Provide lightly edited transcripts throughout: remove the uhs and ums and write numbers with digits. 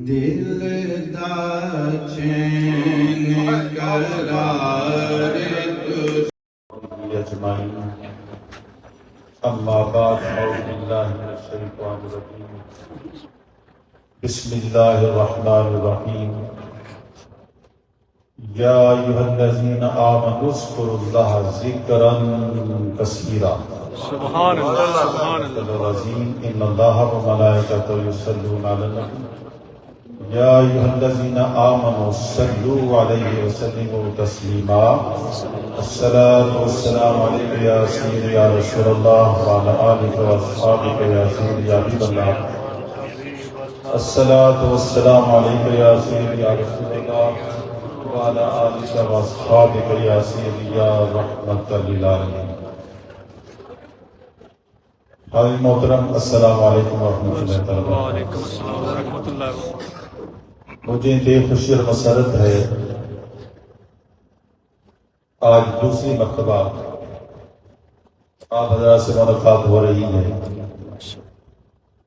دل دا چین قرار اجمعین اما بعد اعوذ باللہ من الشیطان الرجیم بسم اللہ الرحمن الرحیم یا ایھا الذین آمنوا اذکروا اللہ ذکرا کثیرا سبحان اللہ سبحان اللہ العظیم ان اللہ وملائکتہ یصلون علی النبی یا ایھا الذین آمنوا صلوا علیہ وسلموا تسلیما الصلاۃ والسلام علیک یا سیدی یا رسول اللہ وعلی آلک واصحابک یا سیدی یا حبیب اللہ الصلاۃ والسلام علیک یا سیدی یا رسول اللہ وعلی آلک واصحابک یا سیدی یا رحمۃ للعالمین۔ حاضرین محترم السلام علیکم ورحمۃ اللہ وبرکاتہ۔ وعلیکم السلام ورحمۃ اللہ وبرکاتہ۔ مجھے بے خوشی اور مسرت ہے آج دوسری مرتبہ آپ حضرات سے ملاقات ہو رہی ہے۔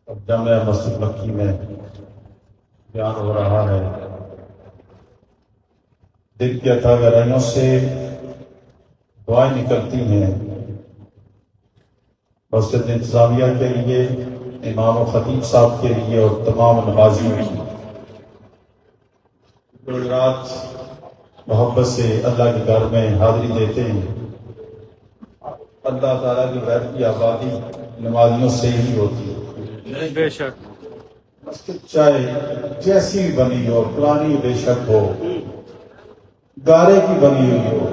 اب جامعہ مسجد مکی میں بیان ہو رہا ہے۔ دل کی اتھا گہرائیوں سے دعائیں نکلتی ہیں مسجد انتظامیہ کے لیے، امام و خطیب صاحب کے لیے اور تمام نمازیوں کے لیے جو رات محبت سے اللہ کے گھر میں حاضری دیتے ہیں۔ اللہ تعالیٰ کی گھر کی آبادی نمازیوں سے ہی ہوتی ہے۔ بے شک مسجد چاہے جیسی بھی بنی ہو، پرانی بے شک ہو، گارے کی بنی ہوئی ہو،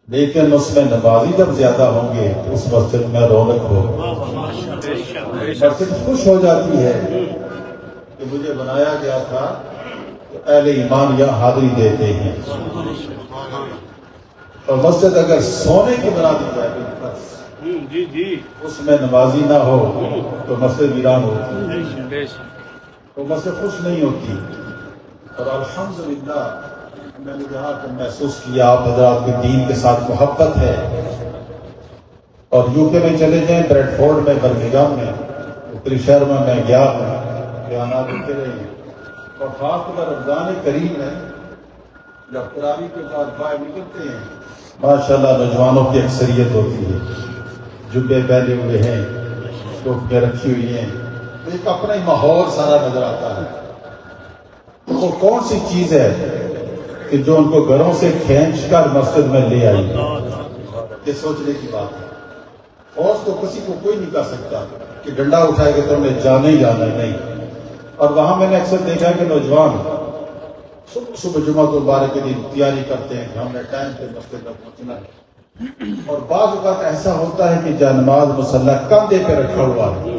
لیکن اس میں نمازی جب زیادہ ہوں گے تو اس مسجد میں رونق ہوگی۔ مسجد خوش ہو جاتی ہے کہ مجھے بنایا گیا تھا کہ اہل ایمان یہاں حاضری دیتے ہیں، اور مسجد اگر سونے کی بنا دی جائے اس میں نمازی نہ ہو تو مسجد ویران ہوتی ہے، بے شک تو مسجد خوش نہیں ہوتی۔ اور الحمدللہ میں نے جہاں تک محسوس کیا آپ حضرات کے دین کے ساتھ محبت ہے۔ اور یو کے میں چلے جائیں، بریڈ فورڈ میں، برمنگھم میں، اتری شہر میں گیا ہوں، بیانات ہوتے رہے ہیں۔ اور خاص طور پر رمضان کریم ہے جب تراویح کے بعد باہر نکلتے ہیں، ماشاءاللہ نوجوانوں کی اکثریت ہوتی ہے، جبے پہنے ہوئے ہیں، ٹوپیاں رکھی ہوئی ہیں، ایک اپنا ہی ماحول سارا نظر آتا ہے۔ وہ کون سی چیز ہے کہ جو ان کو گھروں سے کھینچ کر مسجد میں لے آئی؟ یہ سوچنے کی بات ہے۔ فوج تو کسی کو کوئی نہیں کر سکتا کہ ڈنڈا اٹھائے کہ تم نے جانا ہی جانا نہیں۔ اور وہاں میں نے اکثر دیکھا کہ نوجوان صبح جمعہ کو مبارک کے دن تیاری کرتے ہیں کہ ہم نے ٹائم پہ مسجد میں پہنچنا ہے، اور بعض اوقات ایسا ہوتا ہے کہ جانماز مسلح کندھے پہ رکھا ہوا ہے۔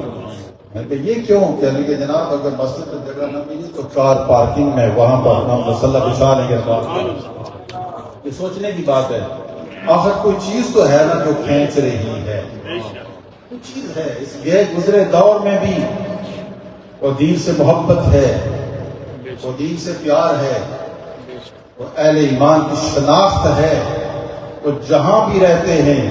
میں کہ یہ کیوں؟ کہنے کہ جناب اگر مسجد میں جگہ نہ ملی تو کار پارکنگ میں وہاں پر ہم مسلح بچھا لیں گے۔ یہ سوچنے کی بات ہے، آخر کوئی چیز تو ہے نا جو کھینچ رہی ہے، کوئی چیز ہے۔ اس گئے گزرے دور میں بھی وہ دین سے محبت ہے، وہ دین سے پیار ہے، وہ اہل ایمان کی شناخت ہے۔ وہ جہاں بھی رہتے ہیں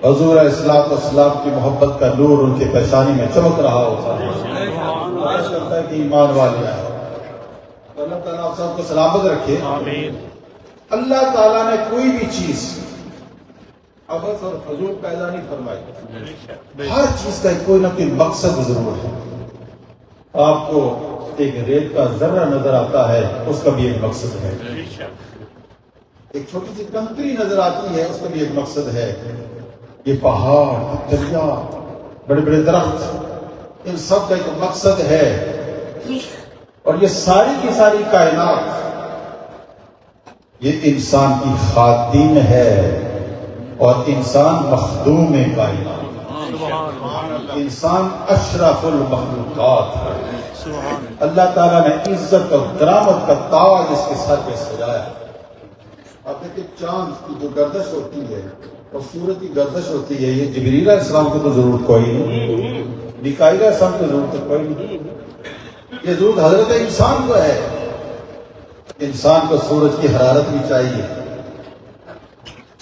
حضور علیہ الصلوۃ والسلام کی محبت کا نور ان کے پیشانی میں چمک رہا ہوتا ہے۔ معلوم کرتا ہے کہ ایمان والے ہیں۔ اللہ تعالیٰ آپ سب کو سلامت رکھے۔ آمین۔ اللہ تعالیٰ نے کوئی بھی چیز عبث اور فضول پیدا نہیں فرمائی، ہر چیز کا کوئی نہ کوئی مقصد ضرور ہے۔ آپ کو ایک ریت کا ذرہ نظر آتا ہے، اس کا بھی ایک مقصد ہے۔ ایک چھوٹی سی کنکری نظر آتی ہے، اس کا بھی ایک مقصد ہے۔ یہ پہاڑ، دریا، بڑے بڑے درخت، ان سب کا ایک مقصد ہے۔ اور یہ ساری کی ساری کائنات یہ انسان کی خادم ہے، اور انسان مخدوم کائنات۔ انسان اشرف المخلوقات ہے۔ اللہ تعالیٰ نے عزت اور کرامت کا تاج اس کے سر پہ سجایا۔ اب دیکھیں چاند کی جو گردش ہوتی ہے اور سورج کی گردش ہوتی ہے، یہ جبریل علیہ السلام کو تو ضرورت کوئی نہیں، میکائیل علیہ السلام کو ضرورت کوئی نہیں، یہ ضرورت حضرت انسان کو ہے۔ انسان کو سورج کی حرارت بھی چاہیے،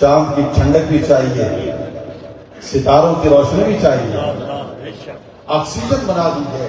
چاند کی ٹھنڈک بھی چاہیے، ستاروں کی روشنی بھی چاہیے، آکسیجن بنا دی ہے،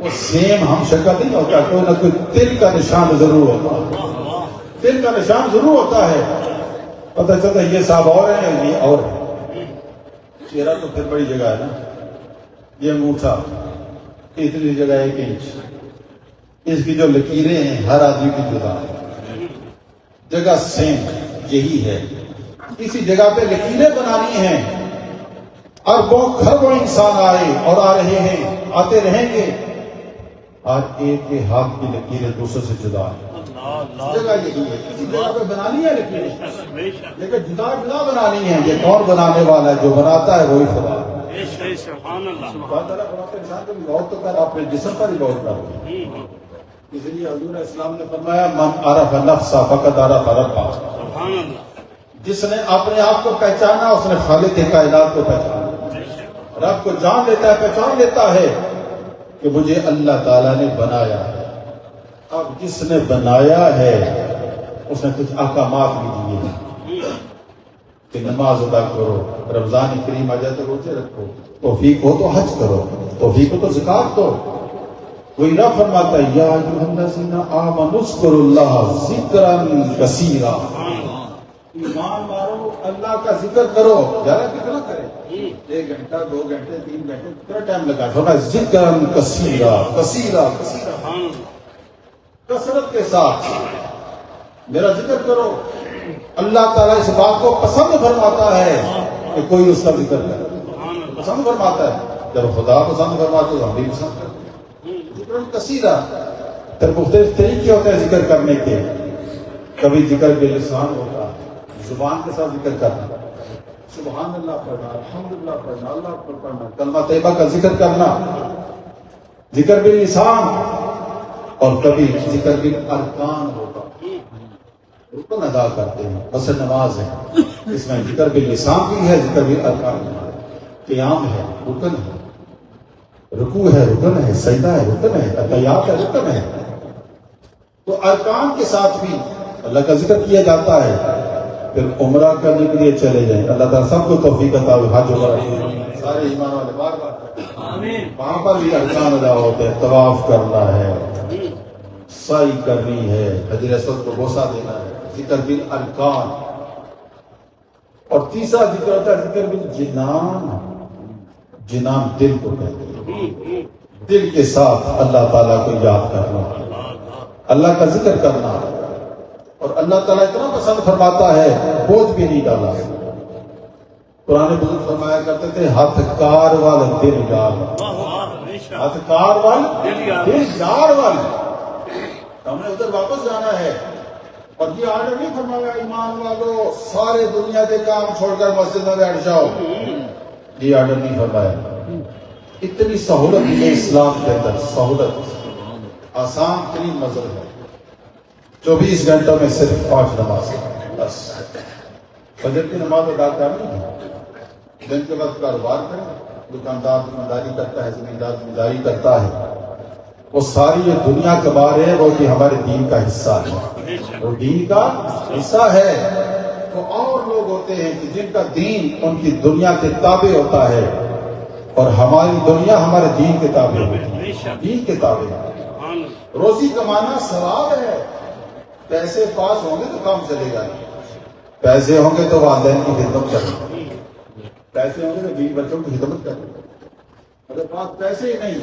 وہ سیم ہم شکل نہیں ہوتا، کوئی نہ کوئی تل کا نشان ضرور ہوتا، تل کا نشان ضرور ہوتا ہے، پتہ چلتا ہے یہ صاحب اور ہیں یا یہ اور ہے۔ چہرہ تو پھر بڑی جگہ ہے نا، یہ انگوٹھا اتنی جگہ 1 انچ، اس کی جو لکیریں ہیں ہر آدمی کی جدا ہے، جگہ سیم یہی ہے، اسی جگہ پہ لکیریں بنانی ہیں۔ اربوں کھربوں انسان آئے اور آ رہے ہیں، آتے رہیں گے، اور ایک کے ہاتھ کی لکیریں دوسرے سے جدا ہے۔ جگہ یہی ہے، کسی جگہ پہ بنانی ہے لکیریں، لیکن جدا جدا بنانی ہے۔ یہ کون بنانے والا ہے؟ جو بناتا ہے وہی خدا ہے۔ اللہ تعالیٰ بناتے انسان کو بھی بہت تو کر، اپنے جسم پر ہی بہت کر، اس لیے حضور اسلام نے فرمایا من عرف نفسہ فقد عرف ربہ، جس نے اپنے آپ کو پہچانا اس نے خالق کائنات کو پہچانا۔ رب کو جان لیتا ہے، پہچان لیتا ہے کہ مجھے اللہ تعالیٰ نے بنایا ہے۔ اب جس نے بنایا ہے اس نے کچھ احکامات بھی دیے ہیں کہ نماز ادا کرو، رمضان کریم آ جائے تو روزے رکھو، توفیق ہو تو حج کرو، توفیق ہو تو زکات دو۔ وہی رب فرماتا ہے یا ایھا الذین آمنوا اذکروا اللہ ذکرا کثیرا، ایمان مارو اللہ کا ذکر کرو، زیادہ کتنا کرے؟ 1 گھنٹہ 2 گھنٹے 3 گھنٹے کتنا ٹائم لگا؟ تھوڑا ذکر کثیرا کثیرا کثیرا، کثرت کے ساتھ میرا ذکر کرو۔ اللہ تعالیٰ اس بات کو پسند فرماتا ہے کہ کوئی اس کا ذکر کرے، پسند فرماتا ہے۔ جب خدا پسند فرماتا ہے تو ہم بھی پسند کرتے ہیں۔ ذکر کثیرا، پھر مختلف طریقے ہوتے ہیں ذکر کرنے کے، کبھی ذکر باللسان ہوتا ہے، زبان کے ساتھ ذکر کرنا، سبحان اللہ پڑھنا، الحمدللہ پڑھنا، اللہ اکبر پڑھنا، کلمہ طیبہ کا ذکر کرنا، ذکر باللسان، اور کبھی ذکر بالارکان ہوتا، رکن ادا کرتے ہیں، بس نماز ہے، اس میں ذکر باللسان بھی ہے، ذکر بالارکان بھی ہے، قیام ہے رکن ہے، رکوع ہے رکن ہے، سجدہ ہے رکن ہے، تحیات ہے رکن ہے۔ تو ارکان کے ساتھ بھی اللہ کا ذکر کیا جاتا ہے۔ پھر عمرہ کرنے کے لیے چلے جائیں، اللہ تعالیٰ سب کو توفیق عطا ہو، حج عمرہ سارے ایمان والے بار بار، وہاں پر بھی ارکان ادا ہوتے ہیں، طواف کرنا ہے، سعی کرنی ہے، حجر اسود کو بوسہ دینا ہے، ذکر بالارکان۔ اور تیسرا ذکر ہوتا ہے ذکر بالجنان، جنان دل کو کہتے ہیں، دل کے ساتھ اللہ تعالیٰ کو یاد کرنا، اللہ کا ذکر کرنا۔ اور اللہ تعالیٰ اتنا پسند فرماتا ہے بوجھ بھی نہیں ڈالا۔ پرانے بزرگ فرمایا کرتے تھے ہاتھ کار وال دل یار، ہاتھ کار وال دل یار وال، ہم نے ادھر واپس جانا ہے۔ اور یہ آرڈر نہیں فرمایا ایمان والو سارے دنیا کے کام چھوڑ کر مسجد میں بیٹھ جاؤ، یہ آرڈر نہیں فرمایا۔ اتنی سہولت ہے اسلام کے اندر، سہولت، آسان ترین مذہب ہے۔ 24 گھنٹوں میں صرف 5 نماز بس، فجر کی نماز ادا کرنی ہے، دن کے وقت کاروبار کریں، دکاندار دکانداری کرتا ہے، زمیندار زمینداری کرتا ہے، وہ ساری یہ دنیا کما رہے ہیں، وہ بھی ہمارے دین کا حصہ ہے، وہ دین کا حصہ ہے۔ تو اور لوگ ہوتے ہیں کہ جن کا دین ان کی دنیا کے تابع ہوتا ہے، اور ہماری دنیا ہمارے دین کے تابع ہوتی ہے، دین کے تابع ہے۔ روزی کمانا ثواب ہے، پیسے پاس ہوں گے تو کام چلے گا، پیسے ہوں گے تو والدین کی خدمت کریں، پیسے ہوں گے تو بیوی بچوں کی خدمت کریں، اگر پاس پیسے ہی نہیں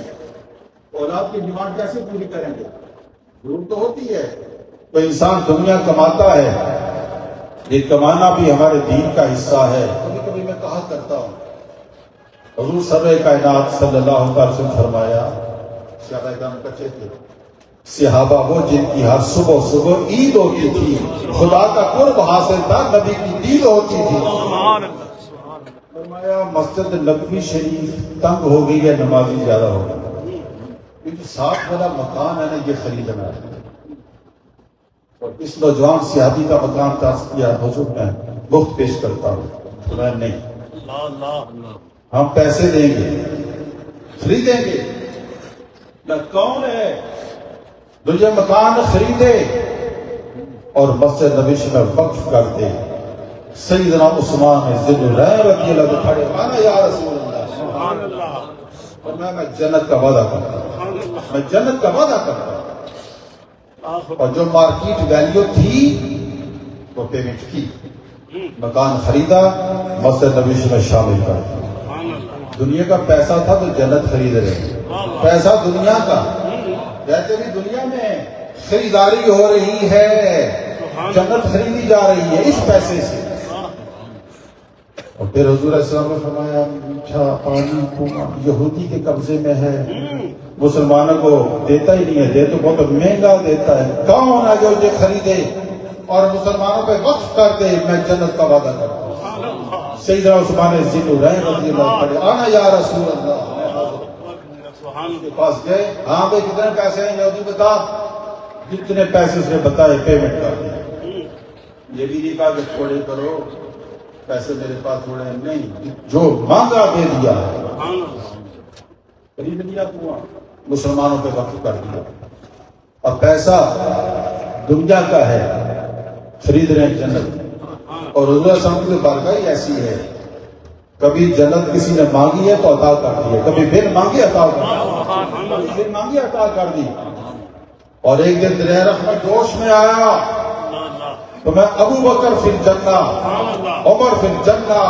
اولاد کی ڈیمانڈ کیسے پوری کریں گے؟ ضرورت تو ہوتی ہے۔ تو انسان دنیا کماتا ہے، یہ کمانا بھی ہمارے دین کا حصہ ہے۔ کبھی کبھی میں کہا کرتا ہوں، حضور سرور کائنات صلی اللہ علیہ وسلم فرمایا، صحابہ کرام کچے تھے، صحابہ وہ جن کی ہر صبح صبح عید ہوتی تھی، خدا کا قرب حاصل تھا، نبی کی دید ہوتی تھی۔ فرمایا مسجد نبوی شریف تنگ ہو گئی ہے، نمازی زیادہ ہو گئی، کیونکہ ساتھ والا مکان ہے نا یہ خریدنا ہے۔ اور اس نوجوان صحابی کا مکان تاس کیا، حضور میں مفت پیش کرتا ہوں، میں نہیں، ہم پیسے دیں گے، خریدیں گے۔ نہ کون ہے جو یہ مکان خریدے اور مسجد نبوی میں وقف کر دے؟ سیدنا عثمان ذی الرحم رضی اللہ عنہ کھڑے، مانا یا رسول اللہ، اور میں جنت کا وعدہ کرتا ہوں، میں جنت کا وعدہ کرتا ہوں. اور جو مارکیٹ ویلیو تھی وہ پیمنٹ کی، مکان خریدا، مسجد نبی میں شامل کر دیا. دنیا کا پیسہ تھا تو جنت خرید رہے، پیسہ دنیا کا. کہتے بھی دنیا میں خریداری ہو رہی ہے، جنت خریدی جا رہی ہے اس پیسے سے. اور پھر حضور علیہ السلام نے فرمایا میٹھا پانی کنواں یہودی کے قبضے میں ہے، مسلمانوں کو دیتا ہی نہیں ہے، دے تو بہت مہنگا دیتا ہے. کون ہے جو یہ خریدے اور مسلمانوں پہ وقف کر دے؟ میں جنت کا وعدہ کرتا ہوں. سیدنا عثمان ذی النورین رضی اللہ پڑھے آنا یا رسول اللہ. اس کے پاس گئے، ہاں بھائی کتنے پیسے ہیں؟ یہودی بتا. جتنے پیسے اس نے بتائے پیمنٹ کر دیا. یہ بھی نہیں کہا کہ تھوڑے کرو، پیسے میرے پاس تھوڑے ہیں، نہیں، جو مانگا دے دیا، خرید لیا کنواں، مسلمانوں پہ وقف کر دیا. اور پیسہ دنیا کا ہے، خرید رہے ہیں جنت. اور حضور صلی اللہ علیہ وسلم کی بارگاہ ہی ایسی ہے، کبھی جنت کسی نے مانگی ہے تو عطا کر دی ہے، کبھی بن مانگی عطا کر دی، کبھی بن مانگی عطا کر دی. اور ایک دن دریائے رحمت جوش میں آیا تو میں ابو بکر فی الجنہ، عمر فی الجنہ،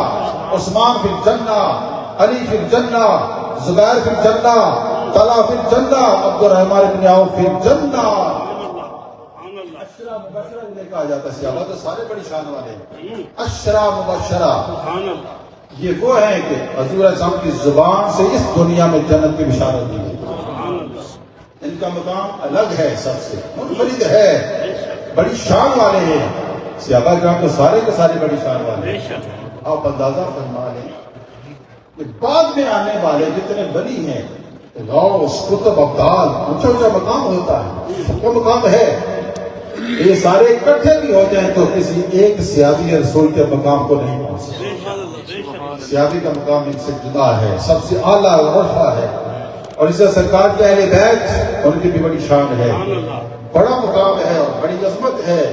عثمان فی الجنہ، علی فی الجنہ، زبیر فی الجنہ، طلحہ فی الجنہ، عبد الرحمن بن عوف فی الجنہ. اشرا مبشرہ جنہیں کہا جاتا ہے، صحابہ تو سارے بڑی شان والے ہیں. اشرا مبشرہ یہ وہ ہیں کہ حضور علیہ السلام کی زبان سے اس دنیا میں جنت کی بشارت دی. ان کا مقام الگ ہے، سب سے منفرد ہے، بڑی شان والے ہیں. صحابہ کرام تو سارے کے سارے بڑی شان والے ہیں. آپ اندازہ فرما لیں کہ بعد میں آنے والے جتنے ولی ہیں، غوث، قطب، ابدال، اونچا اونچا مقام ہوتا ہے، سب کا مقام ہے. یہ سارے اکٹھے بھی ہو جائیں تو کسی ایک صحابی رسول کے مقام کو نہیں پہنچ سکتے. صحابی کا مقام ان سے جدا ہے، سب سے اعلیٰ اور رفع ہے. اور اسے سرکار کے اہل بیت ان کی بھی بڑی شان ہے، بڑا مقام ہے اور بڑی عظمت ہے.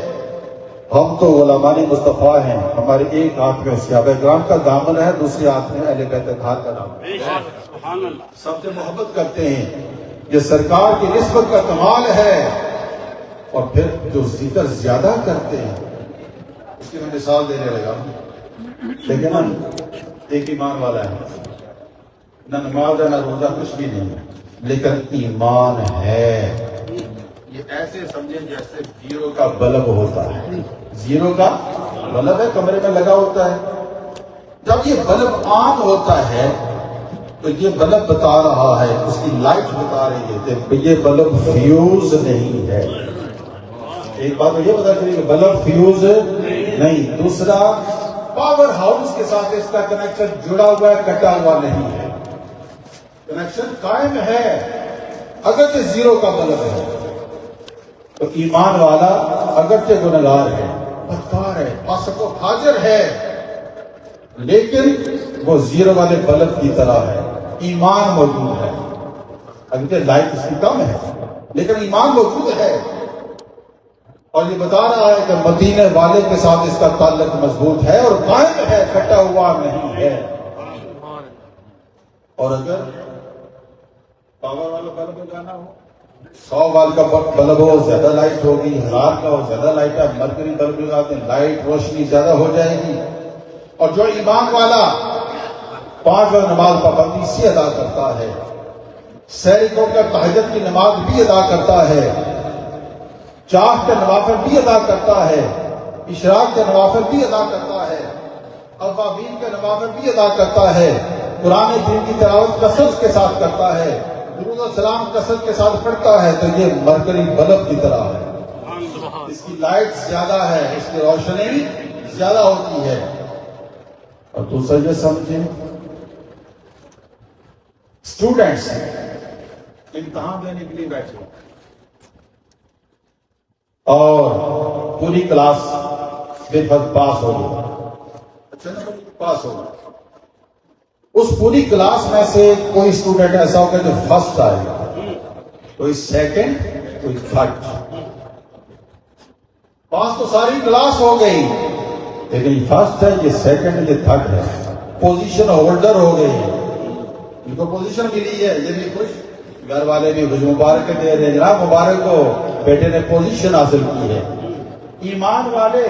ہم تو علماء مصطفیٰ ہیں، ہمارے ایک ہاتھ میں صحابہ کرام کا دامن ہے، دوسرے ہاتھ میں اہل بیت اطہار کا دامن ہے. سب سے محبت کرتے ہیں، یہ سرکار کی نسبت کا کمال ہے. اور پھر جو ذکر زیادہ کرتے ہیں اس کی میں مثال دینے لگا. لیکن نا ایک ایمان والا ہے، نہ نماز ہے نہ روزہ، کچھ بھی نہیں ہے، لیکن ایمان ہے. یہ ایسے سمجھیں جیسے زیرو کا بلب ہوتا ہے. زیرو کا بلب ہے، کمرے میں لگا ہوتا ہے. جب یہ بلب آن ہوتا ہے تو یہ بلب بتا رہا ہے، اس کی لائٹ بتا رہی ہے کہ یہ بلب فیوز نہیں ہے. ایک بات تو یہ بتا چلی کہ بلب فیوز نہیں. دوسرا، پاور ہاؤس کے ساتھ اس کا کنیکشن جڑا ہوا ہے، کٹا ہوا نہیں ہے، کنیکشن قائم ہے اگرچہ زیرو کا بلب ہے. تو ایمان والا اگرچہ گنہگار ہے، بدکار ہے، فاسق و فاجر ہے، لیکن وہ زیرو والے بلب کی طرح ہے. ایمان موجود ہے، اگرچہ لائٹ اس کی کم ہے لیکن ایمان موجود ہے. اور یہ بتا رہا ہے کہ مدینے والے کے ساتھ اس کا تعلق مضبوط ہے اور قائم ہے، کٹا ہوا نہیں ہے. اور اگر پاور والا بلب لگانا ہو، 100 واٹ کا بلب ہو، زیادہ لائٹ ہوگی، 1000 کا ہو، زیادہ لائٹ ہے. مرکری بلب لگاتے ہیں، لائٹ روشنی زیادہ ہو جائے گی. اور جو ایمان والا 5 وقت نماز پابندی سے ادا کرتا ہے، سحری کو کر تہجد کی نماز بھی ادا کرتا ہے، چاہ کے نوافل بھی ادا کرتا ہے، اشراق کے نوافل بھی ادا کرتا ہے، اوابین کے نوافل بھی ادا کرتا ہے، قرآن کریم کی تلاوت کثرت کے ساتھ کرتا ہے، درود و سلام کثرت کے ساتھ پڑھتا ہے، تو یہ مرکری بلب کی طرح ہے. اس کی لائٹ زیادہ ہے، اس کی روشنی زیادہ ہوتی ہے. اور دوسرا یہ سمجھیں، اسٹوڈنٹس امتحان دینے کے لیے بیٹھے اور پوری کلاس بے فرق پاس ہو گئی، اچھا نا پاس ہو گئی. اس پوری کلاس میں سے کوئی اسٹوڈنٹ ایسا ہوگا جو فرسٹ آئے گا، کوئی سیکنڈ، کوئی تھرڈ. پاس تو ساری کلاس ہو گئی، لیکن یہ فرسٹ ہے، یہ سیکنڈ، یہ تھرڈ ہے، پوزیشن ہولڈر ہو گئی. ان کو پوزیشن ملی ہے، یہ بھی خوش گھر والے بھی کچھ مبارک دے رہے ہیں، جناب مبارک کو بیٹے نے پوزیشن حاصل کی ہے۔ ایمان والے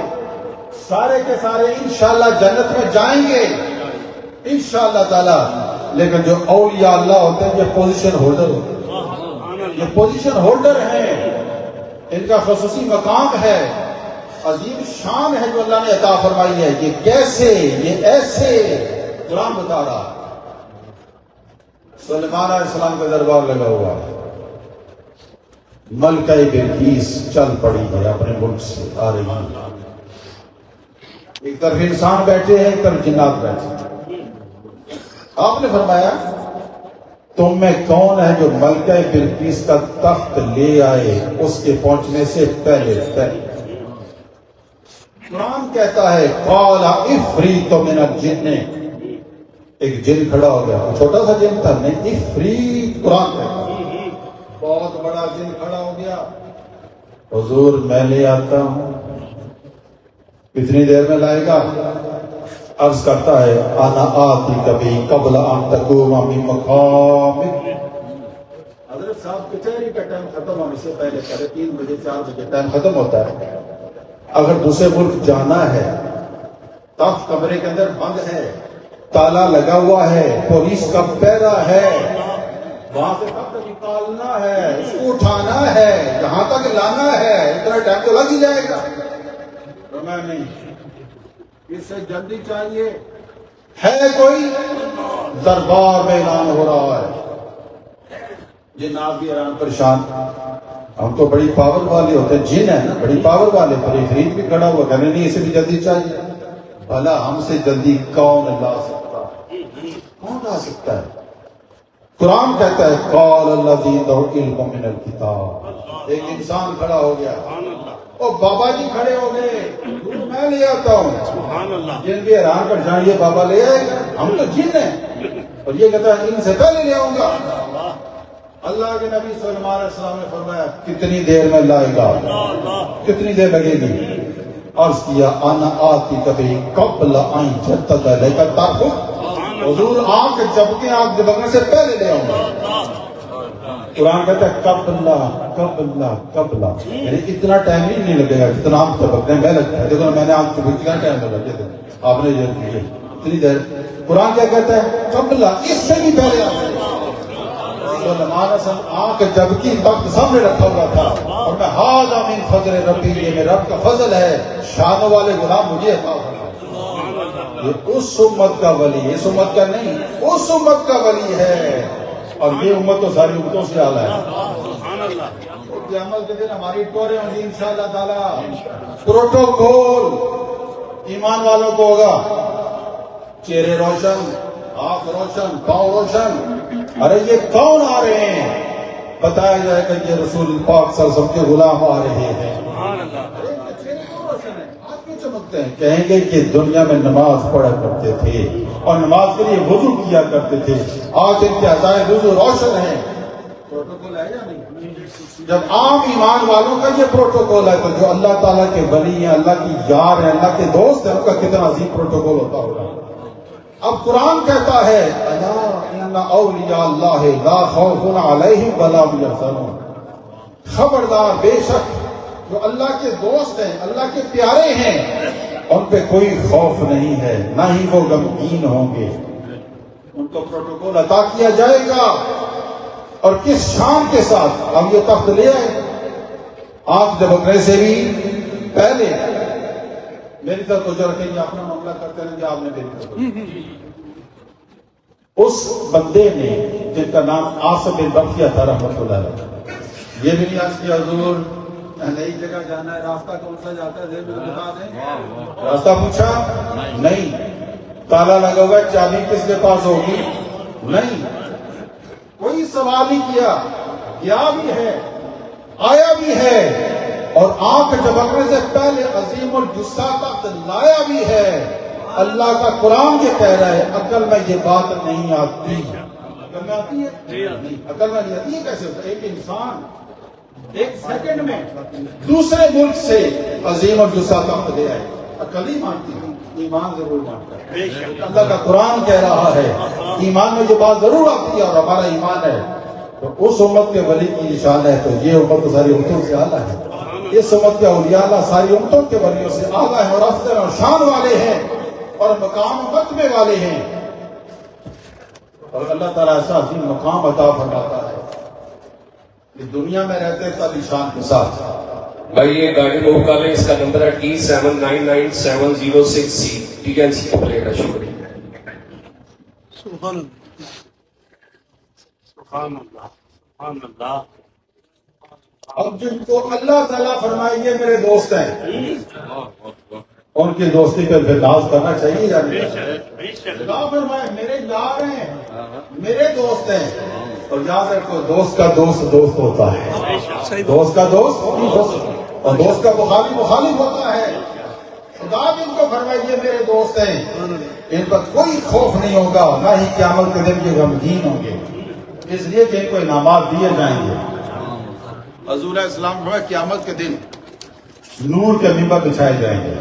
سارے کے سارے انشاءاللہ جنت میں جائیں گے انشاءاللہ تعالی، لیکن جو اولیاء اللہ ہوتے ہیں یہ پوزیشن ہولڈر ہوتے ہیں، یہ پوزیشن ہولڈر ہیں، ان کا خصوصی مقام ہے، عظیم شان ہے جو اللہ نے عطا فرمائی ہے۔ یہ کیسے، یہ ایسے قرآن بتا رہا ہے۔ سلیمان علیہ السلام کا دربار لگا ہوا ہے، ملکہ بلقیس چل پڑی ہے، اپنے ملک سے آ رہی ہے، ایک طرف انسان بیٹھے ہیں ایک طرف جنات بیٹھے ہیں۔ آپ نے فرمایا تم میں کون ہے جو ملکہ بلقیس کا تخت لے آئے اس کے پہنچنے سے پہلے قرآن کہتا ہے قال عفریت من الجن، ایک جن کھڑا ہو گیا، چھوٹا سا جن تھا نہیں، عفریت قرآن کہتا ہے بہت بڑا جن کھڑا ہو گیا، حضور میں لے آتا ہوں۔ کتنی دیر میں لائے گا؟ عرض کرتا ہے انا آتی کبھی قبل ان تقوم من مقامک۔ حضرت صاحب کچہری کا ٹائم ختم ہونے سے پہلے 3:30 بجے 4 بجے ٹائم ختم ہوتا ہے، اگر دوسرے ملک جانا ہے، تخت کمرے کے اندر بند ہے، تالا لگا ہوا ہے، پولیس کا پہرا ہے، وہاں سے تخت نکالنا ہے، اس کو اٹھانا ہے، یہاں تک لانا ہے، اتنا ٹائم تو لگ ہی جائے گا۔ میں نہیں، اس سے جلدی چاہیے ہے کوئی؟ دربار میں اعلان ہو رہا ہے، جناب بھی حیران پریشان، ہم تو بڑی پاور والے ہوتے ہیں، جن ہے نا بڑی پاور والے، پر عفریت بھی کھڑا ہوا، کہنے نہیں اسے بھی جلدی چاہیے۔ بھلا ہم سے جلدی کون لا سکتا ہے؟ کون لا سکتا ہے؟ قرآن کہتا ہے قال الذی ذو علم من الکتاب، ایک انسان کھڑا ہو گیا، اور بابا جی کھڑے ہو گئے، میں لے آتا ہوں، جن بھی حیران پریشان، یہ بابا لے آئے گا، ہم تو جن ہیں، اور یہ کہتا ہے ان سے پہلے لے آؤں گا۔ اللہ کے نبی صلی اللہ علیہ وسلم نے فرمایا کتنی دیر میں لائے گا، کتنی دیر لگے گی؟ عرض کیا انا آتی کبھی قبل ان جتت لے کر طرف، حضور آنکھ جب کے آنکھ جبکنے سے پہلے لے آؤں گا۔ قرآن کہتا ہے قبلہ قبلہ قبلہ، یعنی اتنا ٹائم ہی نہیں لگے گا جتنا آنکھ جبکنے میں لگتا ہے۔ دیکھو میں نے آنکھ جبکنے کتنا ٹائم لگا، آپ نے اتنی دیر۔ قرآن کیا کہتا ہے قبلہ، اس سے بھی پہلے سلیمان آنکھ جبکی وقت سامنے رکھا ہوا تھا، اور میں ھذا من فضل ربی، یہ میرے رب کا فضل ہے، شان والے غلام مجھے عطا فرمائے۔ یہ اس امت کا ولی، اس امت کا نہیں، اس امت کا ولی ہے، اور یہ امت تو ساری امتوں سے اعلیٰ ہے۔ قیامت کے دن ہماری ٹوریں ہوں گی انشاءاللہ تعالی، پروٹوکول ایمان والوں کو ہوگا، چہرے روشن، آنکھ روشن، پاؤں روشن، ارے یہ کون آ رہے ہیں؟ بتایا جائے کہ یہ رسول پاک صلی اللہ علیہ وسلم کے غلام آ رہے ہیں۔ چمکتے ہیں، کہیں گے کہ دنیا میں نماز پڑھا کرتے تھے اور نماز کے لیے وضو کیا کرتے تھے، آج ان کے عزائے وضو روشن ہیں۔ پروٹوکول ہے یا نہیں؟ جب عام ایمان والوں کا یہ پروٹوکول ہے تو جو اللہ تعالیٰ کے ولی ہیں، اللہ کی یار ہیں، اللہ کے دوست ہیں، ان کا کتنا عظیم پروٹوکول ہوتا ہوگا۔ اب قرآن کہتا ہے الا ان اولیاء اللہ لا خوف علیہم ولا هم یحزنون، خبردار بے شک جو اللہ کے دوست ہیں، اللہ کے پیارے ہیں، ان پہ کوئی خوف نہیں ہے، نہ ہی وہ غمگین ہوں گے۔ ان کو پروٹوکول عطا کیا جائے گا، اور کس شان کے ساتھ ہم یہ تخت لے آئے، آنکھ جھپکنے سے بھی پہلے۔ میری طرف تو جو رکھیں گے اپنا معاملہ کرتے رہیں گے، آپ نے میری طرف۔ اس بندے نے جن کا نام عاصم بن برقیہ تھا رحمۃ اللہ علیہ، یہ بھی نہیں آج کی حضور نئی جگہ جانا ہے، راستہ کون سا جاتا ہے بتا دیں، راستہ پوچھا نہیں، تالا لگا ہوا ہے، چابی کس کے پاس ہوگی نہیں، کوئی سوال نہیں کیا، گیا بھی ہے آیا بھی ہے، اور آنکھ جھپکنے سے پہلے عظیم الجثہ تک لایا بھی ہے۔ اللہ کا قرآن یہ کہہ رہا ہے عقل میں یہ بات نہیں آتی، عقل میں آتی ہے نہیں، عقل میں نہیں آتی ہے۔ کیسے ہوتا ہے؟ ایک انسان ایک سیکنڈ میں دوسرے ملک سے عظیم الجثہ تخت لے آئے، عقل ہی مانتی ہے، ایمان ضرور مانتا ہے۔ اللہ کا قرآن کہہ رہا ہے ایمان میں یہ بات ضرور آتی ہے، اور ہمارا ایمان ہے تو اس امت کے ولی کی نشان ہے، تو یہ امت تو ساری امتوں سے اعلیٰ ہے. اس امت کے اولیاء اللہ ساری امتوں کے ولیوں سے اعلیٰ ہے اور افضل اور شان والے ہیں اور مقام و مرتبے والے ہیں. اور اللہ تعالیٰ ایسا عظیم مقام عطا فرماتا ہے کہ دنیا میں رہتے تب شان کے ساتھ. بھائی یہ گاڑی موو کر لیں، اس کا نمبر ہے T799706C TNC کا پلیٹ ہے. شکریہ. سبحان اللہ سبحان اللہ سبحان اللہ. اب جن کو اللہ تعالیٰ فرمائے یہ میرے دوست ہیں، ان کی دوستی پہ پھر ناز کرنا چاہیے یا نہیں؟ اللہ فرمائے میرے یار ہیں، میرے دوست ہیں. اور یاد رکھو دوست کا دوست دوست ہوتا ہے، دوست کا دوست اور دوست کا مخالف ہوتا ہے. خدا بھی ان کو فرمائے یہ میرے دوست ہیں، ان پر کوئی خوف نہیں ہوگا، نہ ہی قیامت کے دن یہ غمگین ہوں گے، اس لیے کہ ان کو انعامات دیے جائیں گے. حضور علیہ السلام فرمایا قیامت کے دن نور کے ممبر بچھائے جائیں گے،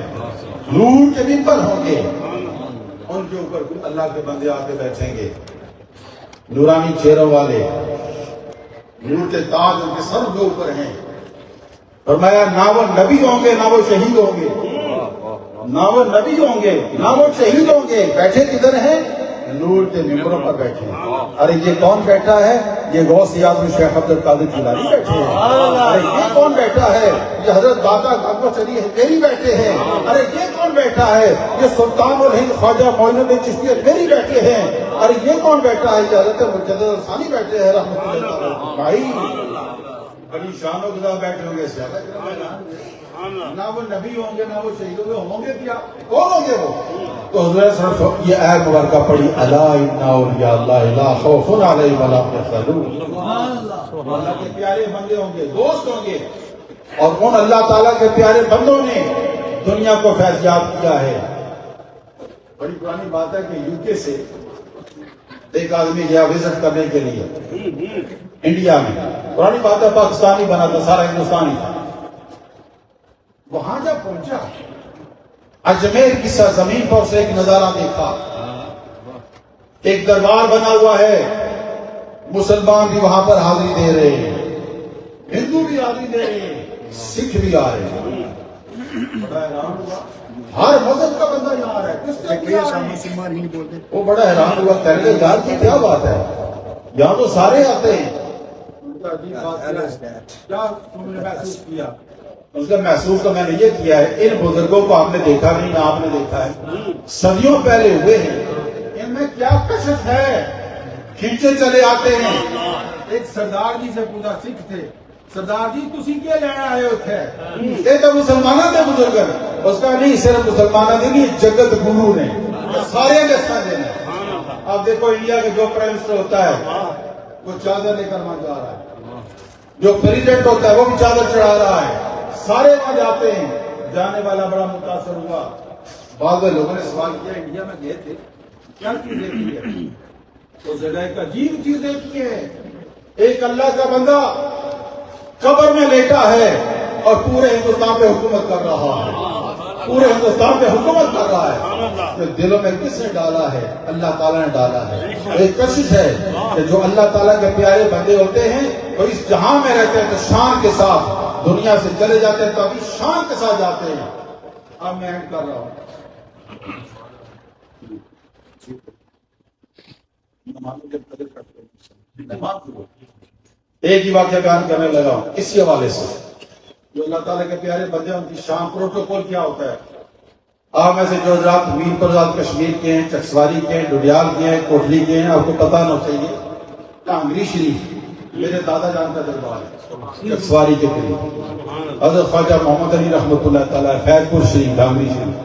نور کے ممبر ہوں گے، ان کے اوپر اللہ کے بندے آ کے بیٹھیں گے، نورانی چہروں والے، نور کے تاج ان کے سر کے اوپر ہیں. فرمایا نہ وہ نبی ہوں گے نہ وہ شہید ہوں گے، نہ وہ نبی ہوں گے نہ وہ شہید ہوں گے. بیٹھے کدھر ہیں؟ نور کے ممبروں پر بیٹھے ہیں. ارے یہ کون بیٹھا ہے؟ یہ غوث اعظم شیخ عبد القادر جیلانی بیٹھے ہیں. ارے یہ کون بیٹھا ہے؟ یہ حضرت داتا کاکوس علی حجویری بیٹھے ہیں. ارے یہ کون بیٹھا ہے؟ یہ سلطان الہند خواجہ معین الدین چشتی اجمیری بیٹھے ہیں. ارے یہ کون بیٹھا ہے؟ یہ حضرت مجدد الثانی بیٹھے ہیں رحمۃ اللہ علیہ. بھائی بڑی شانوں کے ساتھ بیٹھے ہوں گے، نہ وہ نبی ہوں گے نہ وہ شہید ہوں گے کیا کون ہوں گے وہ؟ تو حضرت صلی اللہ علیہ وسلم یہ آیت مبارکہ پڑھی الا ان اولیاء اللہ لا خوف علیہم ولا هم یحزنون. اللہ کے پیارے بندے ہوں گے، دوست ہوں گے، اور ان اللہ تعالیٰ کے پیارے بندوں نے دنیا کو فیضیاب کیا ہے. بڑی پرانی بات ہے کہ یو کے سے ایک آدمی گیا وزٹ کرنے کے لیے انڈیا میں. پرانی بات ہے پاکستانی بنا تھا، سارا ہندوستانی تھا. وہاں جب پہنچا اجمیر کی سرزمین پر اسے ایک نظارہ دیکھا. ایک دربار بنا ہوا ہے، مسلمان بھی وہاں پر حاضری دے رہے ہیں، ہندو بھی حاضری دے رہے ہیں، سکھ بھی آ رہے ہیں. بڑا حیران ہوا، ہر مذہب کا بندہ یہاں آ رہا ہے، کس طرح وہ بڑا حیران ہوا. کہنے لگے یار کی کیا بات ہے، یہاں تو سارے آتے ہیں. کیا تم نے محسوس کیا؟ اس کا محسوس تو میں نے یہ کیا ہے، ان بزرگوں کو آپ نے دیکھا نہیں نہ آپ نے دیکھا ہے، صدیوں پہلے ہوئے ہیں، ان میں کیا کشش ہے، کھینچے چلے آتے ہیں. ایک سردار جی سے پوچھا، سکھ تھے، سردار جی تسی کیا لینا آئے ہو تھے؟ یہ تو مسلمانوں کے بزرگ ہیں. اس کا نہیں صرف مسلمانوں کے نہیں، جگت گرو نے سارے کے ساتھ دینا. آپ دیکھو انڈیا کے جو پرائم منسٹر ہوتا ہے وہ چادر لے کر وہاں جا رہا ہے، جو پریزیڈنٹ ہوتا ہے وہ بھی چادر چڑھا رہا ہے، سارے وہاں جاتے ہیں. جانے والا بڑا متاثر ہوا. بعض لوگوں نے سوال کیا انڈیا میں گئے تھے کیا چیز دیکھی ہے؟ اس جگہ ایک عجیب چیز دیکھی ہے. ایک اللہ کا بندہ قبر میں لیٹا ہے اور پورے ہندوستان پہ حکومت کر رہا ہے، پورے ہندوستان پہ حکومت کر رہا ہے. تو دلوں میں کس نے ڈالا ہے؟ اللہ تعالیٰ نے ڈالا ہے. ایک کشش ہے کہ جو اللہ تعالیٰ کے پیارے بندے ہوتے ہیں وہ اس جہاں میں رہتے ہیں تو شان کے ساتھ دنیا سے چلے جاتے ہیں تو ابھی شان کے ساتھ جاتے ہیں. اب میں اینڈ کر رہا ہوں. ایک ہی واقعہ بیان کرنے لگا ہوں اسی حوالے سے. جو اللہ تعالیٰ کے پیارے بندے ان کی شان پروٹوکول کیا ہوتا ہے. آپ میں سے جو حضرات میر پر آزاد کشمیر کے ہیں، چکسواری کے ہیں، ڈڈیال کے ہیں، کوٹلی کے ہیں، آپ کو پتہ نہ چاہیے کانگری شریف میرے دادا جان کا دربار ہے چکسواری کے قریب. حضرت خواجہ محمد علی رحمۃ اللہ تعالیٰ فیض پور شریف کانگری شریف.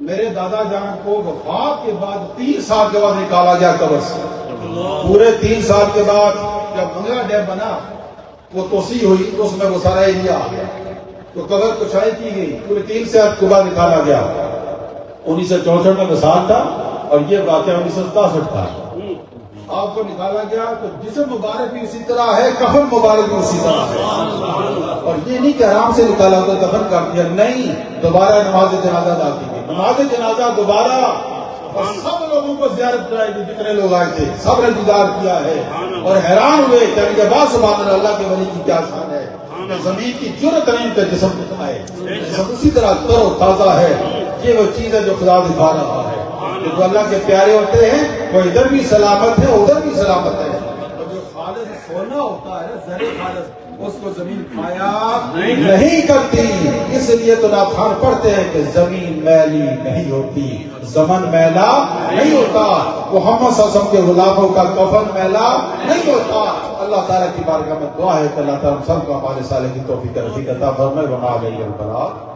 میرے دادا جان کو وفات کے بعد 3 سال کے بعد نکالا گیا قبر سے. پورے 3 سال کے بعد جب بنگلہ ڈیم بنا وہ توسیع ہوئی تو اس میں وہ سارا ایریا آ گیا تو قبر کشائی کی گئی. پورے 3 سال کے بعد نکالا گیا. 1964 میں مثال تھا اور یہ واقعہ 1967 کا. آپ کو نکالا گیا تو جسم مبارک بھی اسی طرح ہے، کفن مبارک بھی اسی طرح ہے. اور یہ نہیں کہ آرام سے نکالا تو دفن کر دیا، نہیں، دوبارہ نماز جنازہ ادا کی گئی. نماز جنازہ دوبارہ اور سب لوگوں کو زیارت کرائی تھی، جتنے لوگ آئے تھے سب نے دیدار کیا ہے اور حیران ہوئے کہ یہ بات سبحان اللہ کے ولی کی کیا شان ہے کہ زمین کی جرت نہیں کہ جسم دکھتا ہے، جسم اسی طرح تر و تازہ ہے۔ یہ وہ چیز ہے جو خدا دکھا رہا ہے کہ جو اللہ کے پیارے ہوتے ہیں وہ ادھر بھی سلامت ہے ادھر بھی سلامت ہے۔ اور جو خالص سونا ہوتا ہے زر خالص اس کو زمین کھایا نہیں کرتی، اس لیے تو ناخوان پڑھتے ہیں کہ زمین میلی نہیں ہوتی، زمن میلا نہیں ہوتا، محمد صلی اللہ علیہ وسلم کے غلاموں کا کفن میلا نہیں ہوتا۔ اللہ تعالیٰ کی بارگاہ میں دعا ہے کہ اللہ تعالیٰ ہم سب کو ہمارے صالح کی توفیق عطا فرمائے۔ وما علیہ البلاغ۔